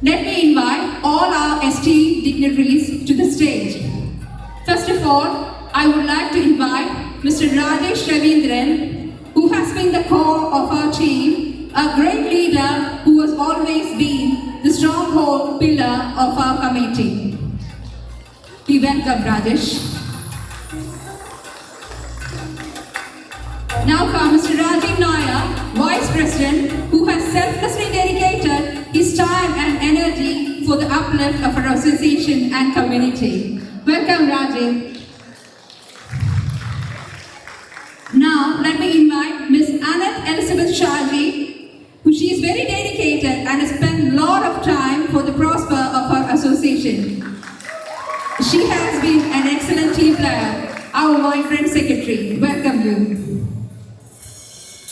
Let me invite all our esteemed dignitaries to the stage. First of all, I would like to invite Mr. Rajesh Ravindran, who has been the core of our team, a great leader who has always been the stronghold pillar of our committee. We welcome Rajesh. Now comes Mr. Rajiv Nair, Vice President, who has selflessly dedicated his time and energy for the uplift of our association and community. Welcome, Rajiv. Now, let me invite Ms. Anat Elizabeth Shaji, who she is very dedicated and has spent a lot of time for the prosper of our association. She has been an excellent team player, our vibrant secretary. Welcome you.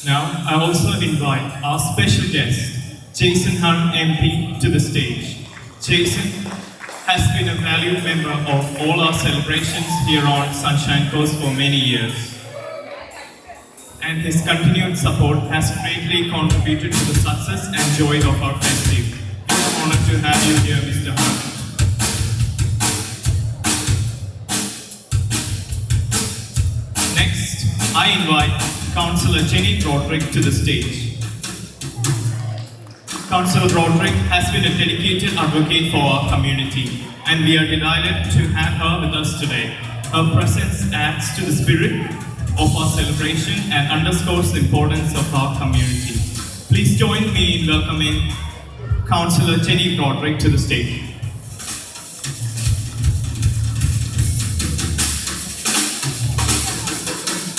Now, I also invite our special guest, Jason Hunt MP, to the stage. Jason has been a valued member of all our celebrations here on Sunshine Coast for many years. And his continued support has greatly contributed to the success and joy of our festive. It's an honor to have you here, Mr. Hunt. Next, I invite Councillor Jenny Broderick to the stage. Councillor Broderick has been a dedicated advocate for our community, and we are delighted to have her with us today. Her presence adds to the spirit of our celebration and underscores the importance of our community. Please join me in welcoming Councillor Jenny Broderick to the stage.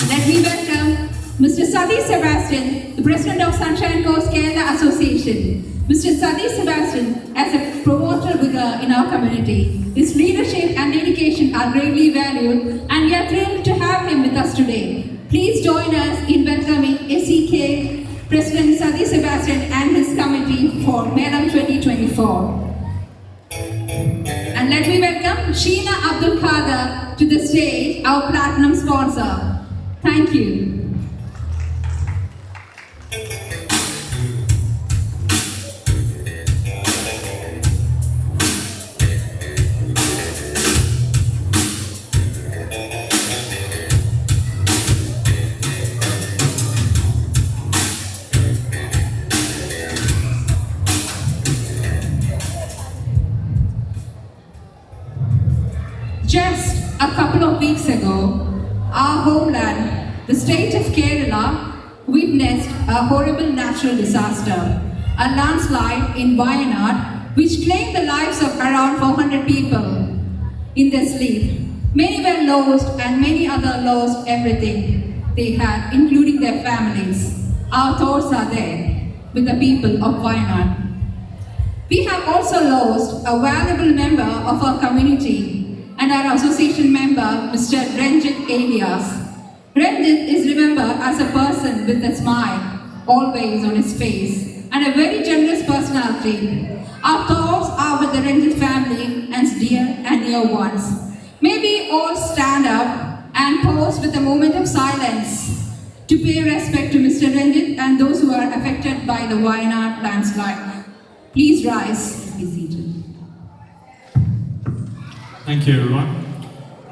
Let me welcome Mr. Sadi Sebastian, the President of Sunshine Coast Kerala Association. Mr. Sadi Sebastian, as a promoter figure in our community, his leadership and dedication are greatly valued, and we are thrilled to have him with us today. Please join us in welcoming SEK President Sadi Sebastian and his committee for Melam 2024. And let me welcome Sheena Abdul Kader to the stage, our platinum sponsor. Thank you. Just a couple of weeks ago, our homeland, the state of Kerala, witnessed a horrible natural disaster, a landslide in Wayanad, which claimed the lives of around 400 people in their sleep. Many were lost and many others lost everything they had, including their families. Our thoughts are there with the people of Wayanad. We have also lost a valuable member of our community and our association member, Mr. Ranjit Elias. Ranjit is remembered as a person with a smile always on his face and a very generous personality. Our thoughts are with the Ranjit family and dear and near ones. May we all stand up and pause with a moment of silence to pay respect to Mr. Ranjit and those who are affected by the Wayanad landslide. Please rise and be seated. Thank you, everyone.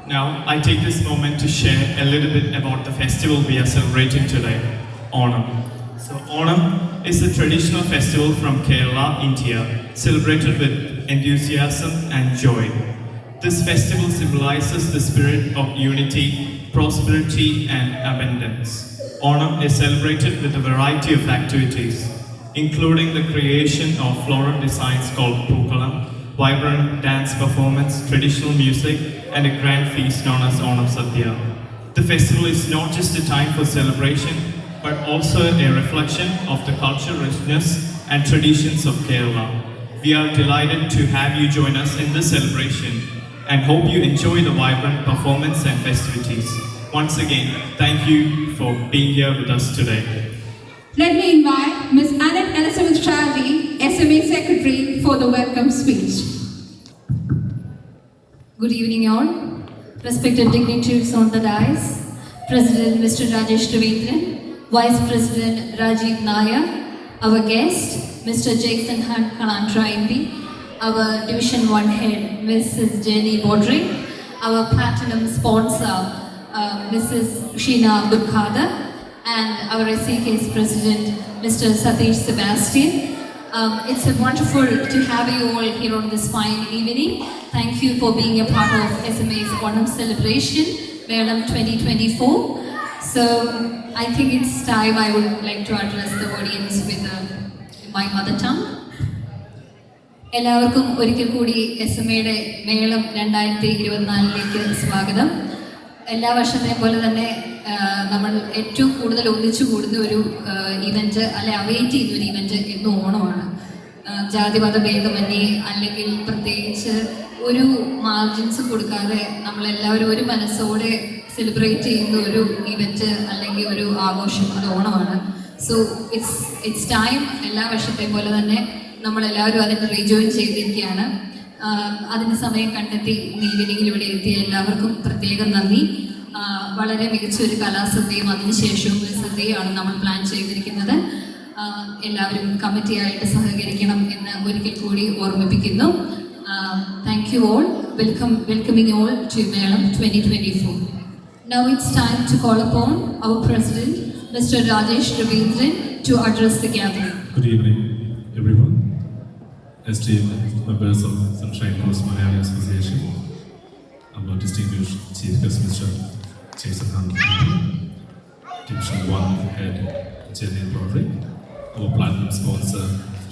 Now, I take this moment to share a little bit about the festival we are celebrating today, Onam. So, Onam is a traditional festival from Kerala, India, celebrated with enthusiasm and joy. This festival symbolizes the spirit of unity, prosperity, and abundance. Onam is celebrated with a variety of activities, including the creation of floral designs called Pookalam, vibrant dance performance, traditional music, and a grand feast known as Onam Sadhya. The festival is not just a time for celebration, but also a reflection of the cultural richness and traditions of Kerala. We are delighted to have you join us in this celebration and hope you enjoy the vibrant performance and festivities. Once again, thank you for being here with us today. Let me invite Ms. Anat Elizabeth Shaji, SMA Secretary, for the welcome speech. Good evening all. Respected dignitaries on the dais, President Mr. Rajesh Ravindran, Vice President Rajiv Nair, our guest Mr. Jason Hunt Kalantra MP, our Division 1 head, Mrs. Jenny Bodring, our platinum sponsor, Mrs. Sheena Abdulkader, and our SCK's president, Mr. Satish Sebastian. It's wonderful to have you all here on this fine evening. Thank you for being a part of SMA's Onam celebration, Melam 2024. So I think it's time I would like to address the audience with my mother tongue. എല്ലാവർക്കും ഒരിക്കൽ കൂടി എസ്എംഎയുടെ മേളം 2024ലേക്ക് സ്വാഗതം. എല്ലാ വർഷത്തെയും പോലെ തന്നെ നമ്മൾ ഏറ്റവും കൂടുതൽ ഒന്നിച്ചു കൂടുന്ന ഒരു ഇവൻറ്റ് അല്ലെ അവൈറ്റ് ചെയ്യുന്ന ഒരു ഇവൻറ്റ് എന്ന് ഓണമാണ്. ജാതിമത ഭേദമന്യേ അല്ലെങ്കിൽ പ്രത്യേകിച്ച് ഒരു മാർജിൻസ് കൊടുക്കാതെ നമ്മളെല്ലാവരും ഒരു മനസ്സോടെ സെലിബ്രേറ്റ് ചെയ്യുന്ന ഒരു ഇവൻറ്റ് അല്ലെങ്കിൽ ഒരു ആഘോഷം അത് ഓണമാണ്. So it's time. എല്ലാ വർഷത്തെയും പോലെ തന്നെ നമ്മളെല്ലാവരും അതിന് റീജോയിൻ ചെയ്തിരിക്കുകയാണ്. അതിന് സമയം കണ്ടെത്തി ഈവനിങ്ങിൽ ഇവിടെ എത്തിയ എല്ലാവർക്കും പ്രത്യേകം നന്ദി. വളരെ മികച്ചൊരു കലാസന്ധ്യയും അതിനുശേഷവും ഒരു സന്ധ്യയാണ് നമ്മൾ പ്ലാൻ ചെയ്തിരിക്കുന്നത്. എല്ലാവരും കമ്മിറ്റിയായിട്ട് സഹകരിക്കണം എന്ന് ഒരിക്കൽ കൂടി ഓർമ്മിപ്പിക്കുന്നു. Thank you all. Welcoming all to Melam 2024. Now it's time to call upon our President, Mr. Rajesh Ravindran, to address the gathering. Good evening, everyone. Esteemed members of Sunshine Coast Malayali Association, our distinguished Chief Guest Mr. Jason Hunt, Division 1 Head Jenny Broderick, our platinum sponsor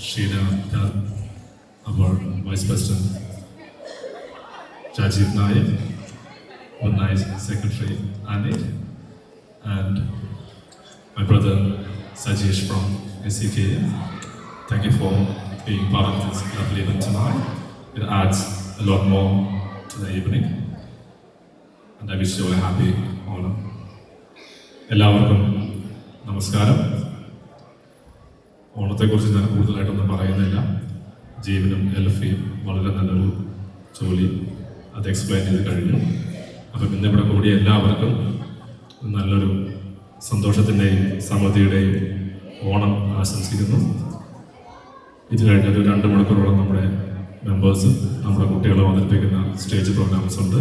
Sheena Abdulkader, our Vice President Rajiv Nayak, our nice Secretary Anit, and my brother Sajesh from SCK. Thank you for being part of this lovely event tonight. It adds a lot more to the evening, and I wish you all a happy Onam. എല്ലാവർക്കും നമസ്കാരം. ഓണത്തെക്കുറിച്ച് ഞാൻ കൂടുതലായിട്ടൊന്നും പറയുന്നില്ല. ജീവനും എൽഫിയും വളരെ നല്ലൊരു ജോലി അത് എക്സ്പ്ലെയിൻ ചെയ്ത് കഴിഞ്ഞു. അപ്പം ഇന്നിവിടെ കൂടിയ എല്ലാവർക്കും നല്ലൊരു സന്തോഷത്തിൻ്റെയും സമൃദ്ധിയുടെയും ഓണം ആശംസിക്കുന്നു. ഇത് കഴിഞ്ഞൊരു 2 മണിക്കൂറോളം നമ്മുടെ മെമ്പേഴ്സ് നമ്മുടെ കുട്ടികളെ അവതരിപ്പിക്കുന്ന സ്റ്റേജ് പ്രോഗ്രാംസ് ഉണ്ട്.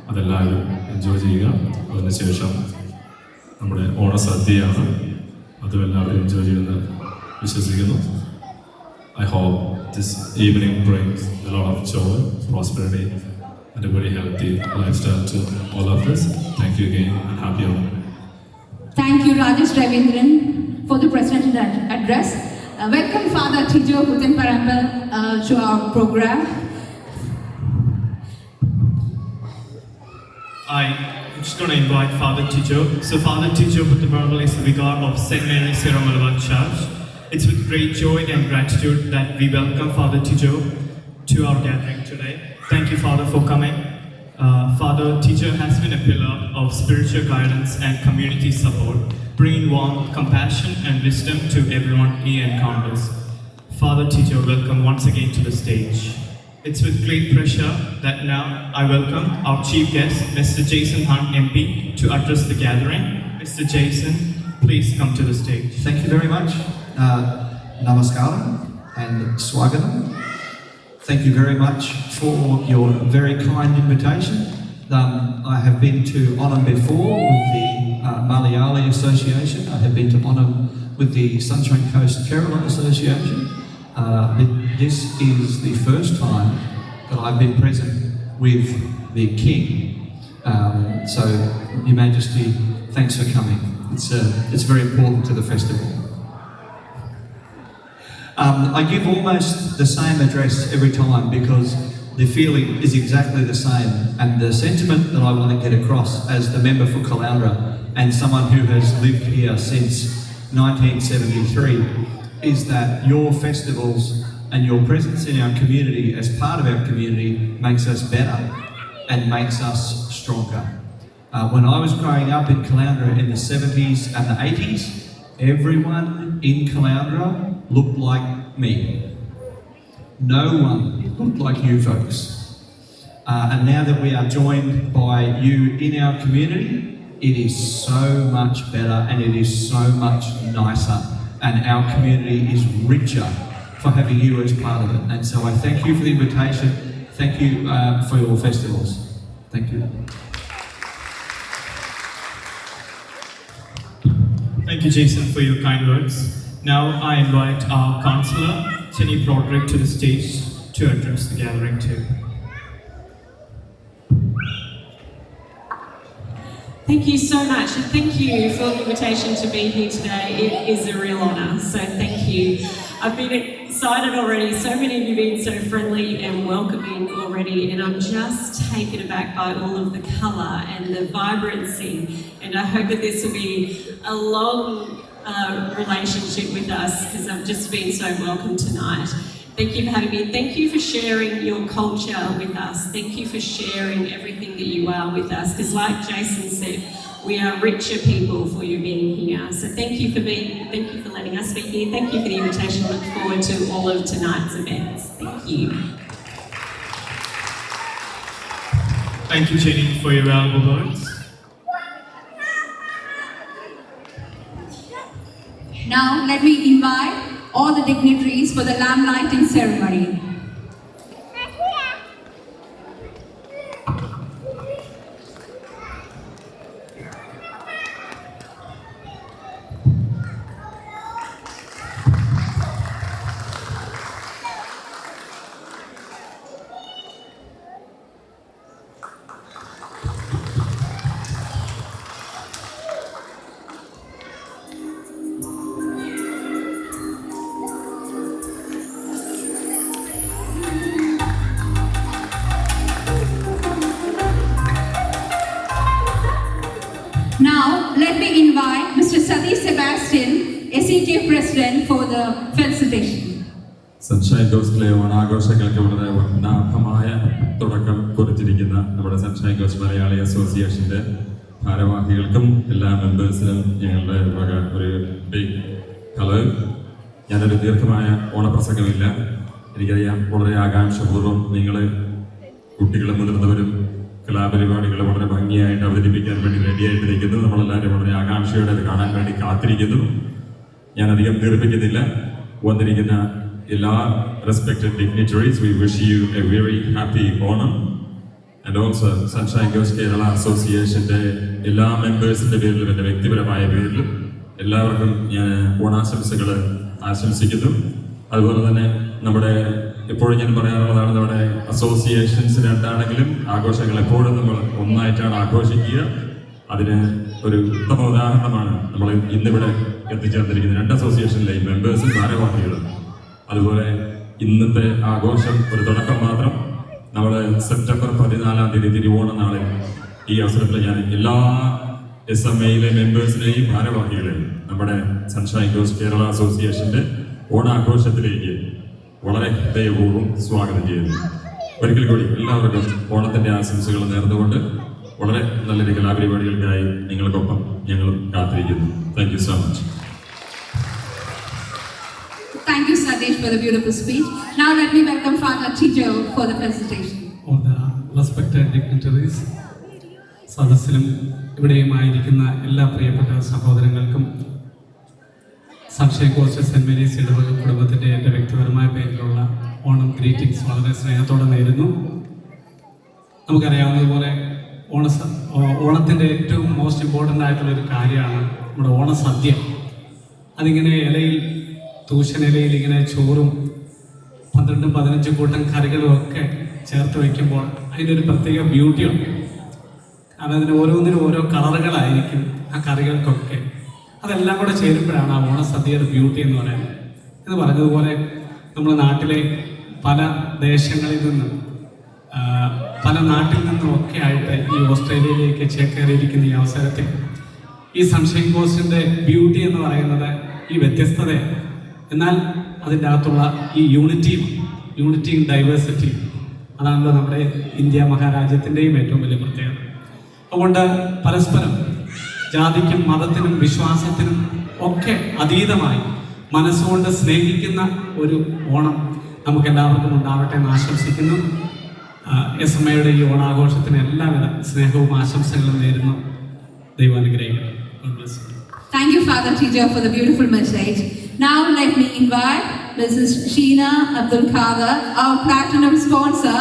അതെല്ലാവരും എൻജോയ് ചെയ്യുക. അതിനുശേഷം നമ്മുടെ ഓണസദ്യയാണ്, അതും എല്ലാവരും എൻജോയ് ചെയ്യുമെന്ന് വിശ്വസിക്കുന്നു. I hope this evening brings a lot of joy, prosperity and a very healthy lifestyle to all of us. Thank you again and happy Onam. Thank you, Rajesh Ravindran, for the presidential address. Welcome Father Tijo Puthenparambal to our program. I'm just going to invite Father Tijo. So Father Tijo Puthenparambal is the vicar of St. Mary's Sierra Malabar Church. It's with great joy and gratitude that we welcome Father Tijo to our gathering today. Thank you, Father, for coming. Father Tijo has been a pillar of spiritual guidance and community support, bringing warmth, compassion and wisdom to everyone he encounters. Father Tijo, welcome once again to the stage. It's with great pleasure that now I welcome our chief guest, Mr. Jason Hunt MP, to address the gathering. Mr. Jason, please come to the stage. Thank you very much. Namaskaram and Swagatam. Thank you very much for your very kind invitation. I have been to Onam before with the Malayali Association. I have been to Onam with the Sunshine Coast Kerala Association. This is the first time that I've been present with the King. So, Your Majesty, thanks for coming. It's very important to the festival. I give almost the same address every time because the feeling is exactly the same, and the sentiment that I want to get across as the member for Caloundra and someone who has lived here since 1973 is that your festivals and your presence in our community as part of our community makes us better and makes us stronger. When I was growing up in Caloundra in the 70s and the 80s, everyone in Caloundra looked like me. No one looked like you folks. And now that we are joined by you in our community, it is so much better and it is so much nicer, and our community is richer for having you as part of it. And so I thank you for the invitation. Thank you for your festivals. Thank you. Thank you, Jason, for your kind words. Now I invite our councillor, Jenny Broderick, to the stage to address the gathering too. Thank you so much, and thank you for the invitation to be here today. It is a real honour, so thank you. I've been excited already. So many of you have been so friendly and welcoming already, and I'm just taken aback by all of the colour and the vibrancy, and I hope that this will be a long relationship with us, because I've just been so welcome tonight. Thank you for having me. Thank you for sharing your culture with us. Thank you for sharing everything that you are with us. Because like Jason said, we are richer people for you being here. So thank you for letting us be here. Thank you for the invitation. Look forward to all of tonight's events. Thank you. Thank you, Jenny, for your valuable words. Now let me invite all the dignitaries for the lamp lighting ceremony. Now, let me invite Mr. Sadiq Sebastian, SEK President, for the felicitation. Sunshine ഗോസ്റ്റിലെ ഓണാഘോഷങ്ങൾക്ക് വളരെ വർണ്ണാഭമായ തുടക്കം കുറിച്ചിരിക്കുന്ന നമ്മുടെ sunshine ghost Malayali അസോസിയേഷൻ്റെ ഭാരവാഹികൾക്കും എല്ലാ മെമ്പേഴ്സിനും ഞങ്ങളുടെ വക ഒരു ബിഗ് ഹലോ. ഞാനൊരു ദീർഘമായ ഓണപ്രസംഗമില്ല. എനിക്കറിയാം വളരെ ആകാംക്ഷപൂർവ്വം നിങ്ങൾ കുട്ടികളും മുതിർന്നവരും കലാപരിപാടികൾ വളരെ ഭംഗിയായിട്ട് അവതരിപ്പിക്കാൻ വേണ്ടി റെഡിയായിട്ട് നിൽക്കുന്നു. നമ്മളെല്ലാവരും വളരെ ആകാംക്ഷയോടെ അത് കാണാൻ വേണ്ടി കാത്തിരിക്കുന്നു. ഞാനധികം ദീർഘിക്കുന്നില്ല. വന്നിരിക്കുന്ന എല്ലാ respected dignitaries, we wish you A very happy Onam. And also sunshine ghost Kerala അസോസിയേഷൻ്റെ എല്ലാ മെമ്പേഴ്സിൻ്റെ പേരിലും എൻ്റെ വ്യക്തിപരമായ പേരിലും എല്ലാവർക്കും ഞാൻ ഓണാശംസകൾ ആശംസിക്കുന്നു. അതുപോലെ തന്നെ നമ്മുടെ എപ്പോഴും ഞാൻ പറയാറുള്ളതാണ്, നമ്മുടെ അസോസിയേഷൻസ് രണ്ടാണെങ്കിലും ആഘോഷങ്ങൾ എപ്പോഴും നമ്മൾ ഒന്നായിട്ടാണ് ആഘോഷിക്കുക. അതിന് ഒരു ഉത്തമ ഉദാഹരണമാണ് നമ്മൾ ഇന്നിവിടെ എത്തിച്ചേർന്നിരിക്കുന്ന രണ്ട് അസോസിയേഷനിലെയും മെമ്പേഴ്സും ഭാരവാഹികളും. അതുപോലെ ഇന്നത്തെ ആഘോഷം ഒരു തുടക്കം മാത്രം. നമ്മൾ സെപ്റ്റംബർ 14 തിരുവോണ നാളിൽ ഈ അവസരത്തിൽ ഞാൻ എല്ലാ SMAയിലെ മെമ്പേഴ്സിനെയും ഭാരവാഹികളെയും നമ്മുടെ സൺഷൈൻ ഗോസ്റ്റ് കേരള അസോസിയേഷൻ്റെ ഓണാഘോഷത്തിലേക്ക് വളരെ ഹൃദയപൂർവ്വം സ്വാഗതം ചെയ്യുന്നു. ഒരിക്കൽ കൂടി എല്ലാവർക്കും ഓണത്തിൻ്റെ ആശംസകൾ നേർന്നുകൊണ്ട് വളരെ നല്ലൊരു കലാപരിപാടികൾക്കായി നിങ്ങൾക്കൊപ്പം ഞങ്ങളും കാത്തിരിക്കുന്നു. Thank you so much. Thank you, Sadiq, for the beautiful speech. Now let me welcome Father Tijo for the presentation. All the respected dignitaries, സദസ്സിലും ഇവിടെയുമായിരിക്കുന്ന എല്ലാ പ്രിയപ്പെട്ട സഹോദരങ്ങൾക്കും സൺഷൈൻ ഗോസ്റ്റ് സെന്റ് മേരീസ് ഇടവക കുടുംബത്തിൻ്റെ എൻ്റെ വ്യക്തിപരമായ പേരിലുള്ള ഓണം ഗ്രീറ്റിംഗ്സ് വളരെ സ്നേഹത്തോടെ നേരുന്നു. നമുക്കറിയാവുന്നതുപോലെ ഓണത്തിൻ്റെ ഏറ്റവും മോസ്റ്റ് ഇമ്പോർട്ടൻ്റ് ആയിട്ടുള്ളൊരു കാര്യമാണ് നമ്മുടെ ഓണസദ്യ. അതിങ്ങനെ ഇലയിൽ തൂശനിലയിൽ ഇങ്ങനെ ചോറും 12-15 കൂട്ടം കറികളും ഒക്കെ ചേർത്ത് വയ്ക്കുമ്പോൾ അതിനൊരു പ്രത്യേക ബ്യൂട്ടിയുണ്ട്. കാരണം അതിന് ഓരോന്നിനും ഓരോ കളറുകളായിരിക്കും ആ കറികൾക്കൊക്കെ. അതെല്ലാം കൂടെ ചേരുമ്പോഴാണ് ആ ഓണസദ്യയുടെ ബ്യൂട്ടി എന്ന് പറയുന്നത്. എന്ന് പറഞ്ഞതുപോലെ നമ്മുടെ നാട്ടിലെ പല ദേശങ്ങളിൽ നിന്നും പല നാട്ടിൽ നിന്നും ഒക്കെ ആയിട്ട് ഈ ഓസ്ട്രേലിയയിലേക്ക് ചേക്കേറിയിരിക്കുന്ന ഈ അവസരത്തിൽ ഈ സൺഷൈൻ കോസ്റ്റിൻ്റെ ബ്യൂട്ടി എന്ന് പറയുന്നത് ഈ വ്യത്യസ്തതയാണ്. എന്നാൽ അതിൻ്റെ അകത്തുള്ള ഈ യൂണിറ്റിയും ഡൈവേഴ്സിറ്റിയും അതാണല്ലോ നമ്മുടെ ഇന്ത്യ മഹാരാജ്യത്തിൻ്റെയും ഏറ്റവും വലിയ പ്രത്യേകത. അതുകൊണ്ട് പരസ്പരം ജാതിക്കും മതത്തിനും വിശ്വാസത്തിനും ഒക്കെ അതീതമായി മനസ്സുകൊണ്ട് സ്നേഹിക്കുന്ന ഒരു ഓണം നമുക്കെല്ലാവർക്കും ഉണ്ടാവട്ടെ എന്ന് ആശംസിക്കുന്നു. SMAയുടെ ഈ ഓണാഘോഷത്തിന് എല്ലാവിധ സ്നേഹവും ആശംസകളും നേരുന്നു. ദൈവം അനുഗ്രഹിക്കട്ടെ. Thank you, Father Tijo, for the beautiful message. Now let me invite Mrs. Sheena Abdul Kader, our platinum sponsor.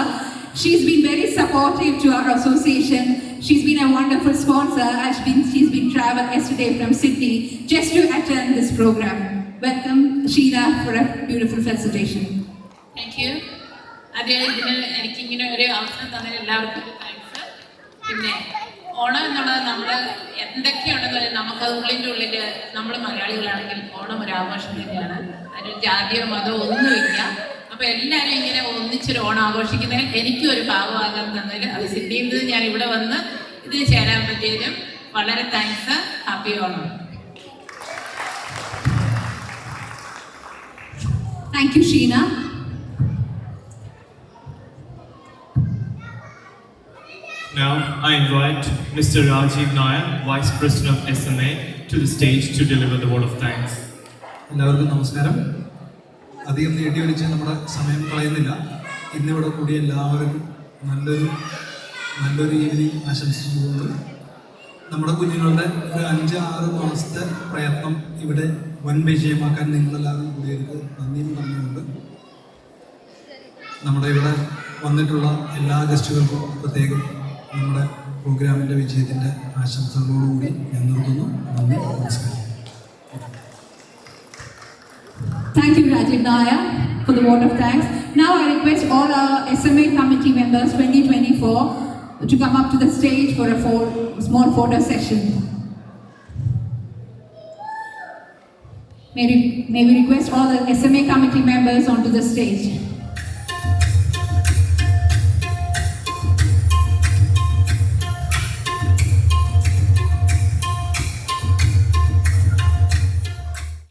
She's been very supportive to our association. She's been a wonderful sponsor. She's been traveled yesterday from Sydney just to attend this program. Welcome, Sheena, for a beautiful felicitation. Thank you. ആദ്യം എനിക്കിങ്ങനെ ഒരു അവസരം തന്നതിന് എല്ലാവർക്കും ഒരു thanks. പിന്നെ ഓണം എന്നുള്ളത് നമ്മൾ എന്തൊക്കെയുണ്ടെന്ന് നമുക്കത് ഉള്ളിൻ്റെ ഉള്ളിൽ നമ്മൾ മലയാളികളാണെങ്കിൽ ഓണം ഒരു ആഘോഷം തന്നെയാണ്. അതിനൊരു ജാതിയോ മതമോ ഒന്നുമില്ല. അപ്പോൾ എല്ലാവരും ഇങ്ങനെ ഒന്നിച്ചൊരു ഓണം ആഘോഷിക്കുന്നതിൽ എനിക്കും ഒരു ഭാഗമാകാൻ തന്നതിൽ അത് സിഡ്നിയിൽ നിന്ന് ഞാൻ ഇവിടെ വന്ന് ഇതിൽ ചേരാൻ പറ്റിയതിലും വളരെ thanks. Happy Onam. Thank you, Sheena. Now I invite Mr. Rajiv Nair, Vice President of SMA, to the stage to deliver the word of thanks. എല്ലാവർക്കും നമസ്കാരം. അധികം നീട്ടി വലിച്ച് നമ്മുടെ സമയം കളയുന്നില്ല. ഇന്നിവിടെ കൂടി എല്ലാവർക്കും നല്ലൊരു ഈവനിങ് ആശംസിച്ചുകൊണ്ട് നമ്മുടെ കുഞ്ഞുങ്ങളുടെ ഒരു 5-6 മാസത്തെ പ്രയത്നം ഇവിടെ വൻ വിജയമാക്കാൻ നിങ്ങളെല്ലാവരും കൂടിയവർക്ക് നന്ദിയും പറഞ്ഞുകൊണ്ട് നമ്മുടെ ഇവിടെ വന്നിട്ടുള്ള എല്ലാ ഗസ്റ്റുകൾക്കും പ്രത്യേകം നമ്മുടെ പ്രോഗ്രാമിൻ്റെ വിജയത്തിൻ്റെ ആശംസകളോടുകൂടി ഞാൻ നിർത്തുന്നു. നന്ദി, നമസ്കാരം. Thank you, Rajiv Nair, for the word of thanks. Now I request all our SMA committee members 2024 to come up to the stage for a small photo session. May we request all the SMA committee members onto the stage.